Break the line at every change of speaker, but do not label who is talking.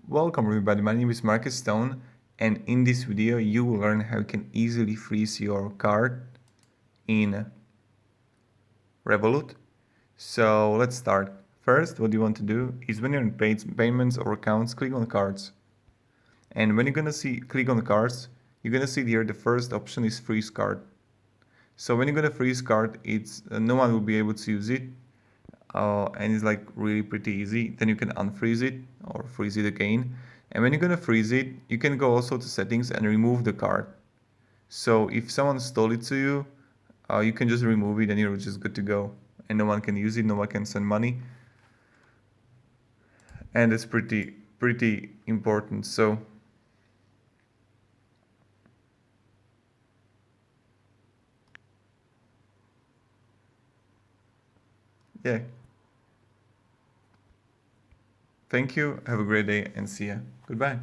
Welcome everybody, my name is Marcus Stone, and in this video you will learn how you can easily freeze your card in Revolut. So let's start. First, what you want to do is when you're in payments or accounts, click on cards. And when you're gonna click on the cards, you're gonna see here the first option is freeze card. So when you're gonna freeze card, it's no one will be able to use it. And it's like really pretty easy. Then you can unfreeze it or freeze it again. And when you're gonna freeze it, you can go also to settings and remove the card. So if someone stole it to you, you can just remove it and you're just good to go. And no one can use it, no one can send money. And it's pretty important. So yeah. Thank you, have a great day and see ya. Goodbye.